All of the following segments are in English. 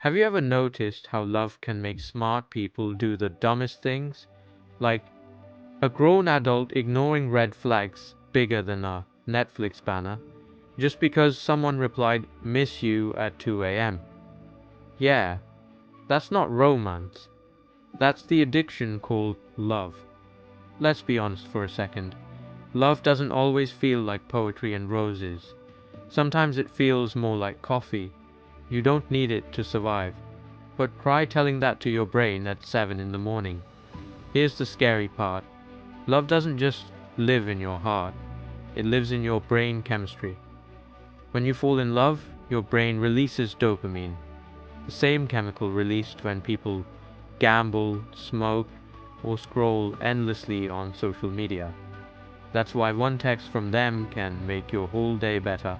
Have you ever noticed how love can make smart people do the dumbest things? Like a grown adult ignoring red flags bigger than a Netflix banner just because someone replied, "Miss you" at 2 a.m. Yeah, that's not romance. That's the addiction called love. Let's be honest for a second. Love doesn't always feel like poetry and roses. Sometimes it feels more like coffee. You don't need it to survive. But try telling that to your brain at 7 in the morning. Here's the scary part. Love doesn't just live in your heart. It lives in your brain chemistry. When you fall in love, your brain releases dopamine, the same chemical released when people gamble, smoke, or scroll endlessly on social media. That's why one text from them can make your whole day better,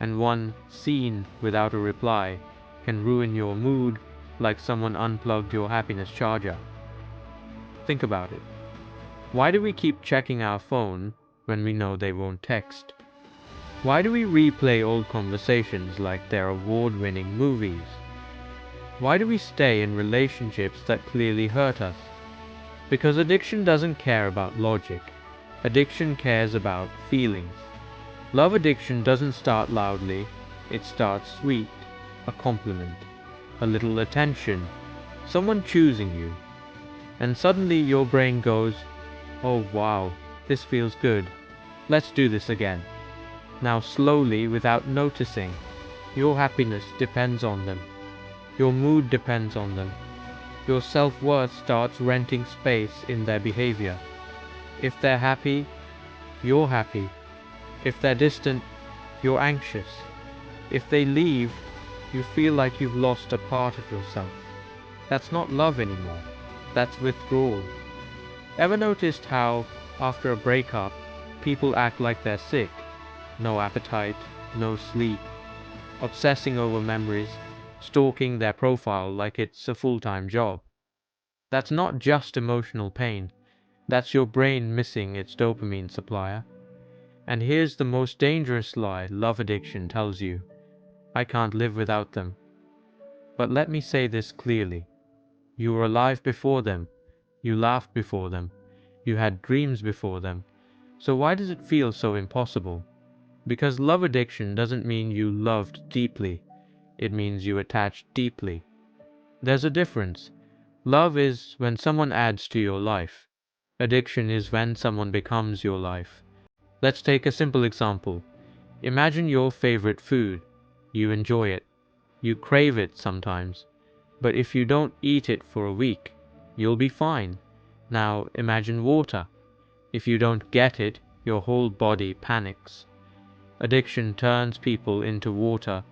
and one scene without a reply can ruin your mood like someone unplugged your happiness charger. Think about it. Why do we keep checking our phone when we know they won't text? Why do we replay old conversations like they're award-winning movies? Why do we stay in relationships that clearly hurt us? Because addiction doesn't care about logic. Addiction cares about feelings. Love addiction doesn't start loudly, it starts sweet, a compliment, a little attention, someone choosing you. And suddenly your brain goes, "Oh wow, this feels good. Let's do this again." Now slowly, without noticing, your happiness depends on them. Your mood depends on them. Your self-worth starts renting space in their behavior. If they're happy, you're happy. If they're distant, you're anxious. If they leave, you feel like you've lost a part of yourself. That's not love anymore. That's withdrawal. Ever noticed how, after a breakup, people act like they're sick? No appetite, no sleep, obsessing over memories, stalking their profile like it's a full-time job. That's not just emotional pain. That's your brain missing its dopamine supplier. And here's the most dangerous lie love addiction tells you: I can't live without them. But let me say this clearly. You were alive before them. You laughed before them. You had dreams before them. So why does it feel so impossible? Because love addiction doesn't mean you loved deeply. It means you attached deeply. There's a difference. Love is when someone adds to your life. Addiction is when someone becomes your life. Let's take a simple example. Imagine your favorite food. You enjoy it. You crave it sometimes. But if you don't eat it for a week, you'll be fine. Now imagine water. If you don't get it, your whole body panics. Addiction turns people into water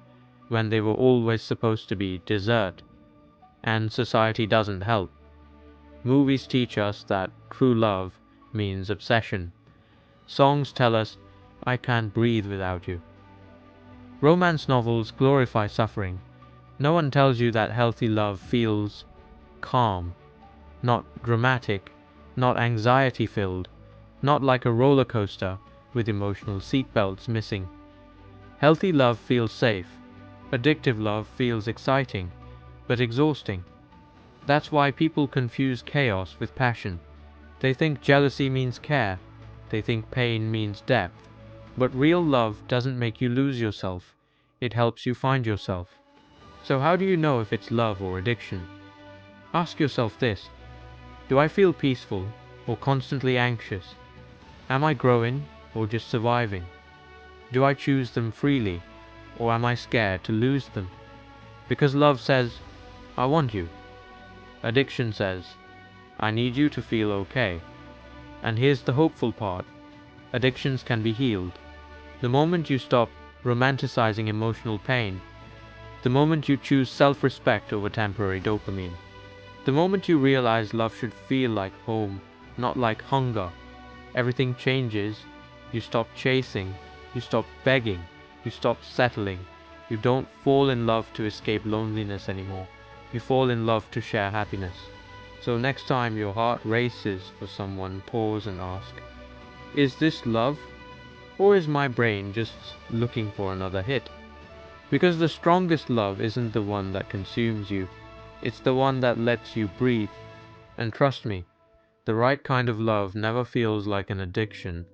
when they were always supposed to be dessert. And society doesn't help. Movies teach us that true love means obsession. Songs tell us, "I can't breathe without you." Romance novels glorify suffering. No one tells you that healthy love feels calm, not dramatic, not anxiety-filled, not like a roller coaster with emotional seatbelts missing. Healthy love feels safe. Addictive love feels exciting, but exhausting. That's why people confuse chaos with passion. They think jealousy means care. They think pain means depth. But real love doesn't make you lose yourself. It helps you find yourself. So how do you know if it's love or addiction? Ask yourself this: do I feel peaceful or constantly anxious? Am I growing or just surviving? Do I choose them freely or am I scared to lose them? Because love says, "I want you." Addiction says, "I need you to feel okay." And here's the hopeful part. Addictions can be healed. The moment you stop romanticizing emotional pain, the moment you choose self-respect over temporary dopamine, the moment you realize love should feel like home, not like hunger, everything changes. You stop chasing, you stop begging, you stop settling. You don't fall in love to escape loneliness anymore. You fall in love to share happiness. So next time your heart races for someone, pause and ask, is this love? Or is my brain just looking for another hit? Because the strongest love isn't the one that consumes you, it's the one that lets you breathe. And trust me, the right kind of love never feels like an addiction.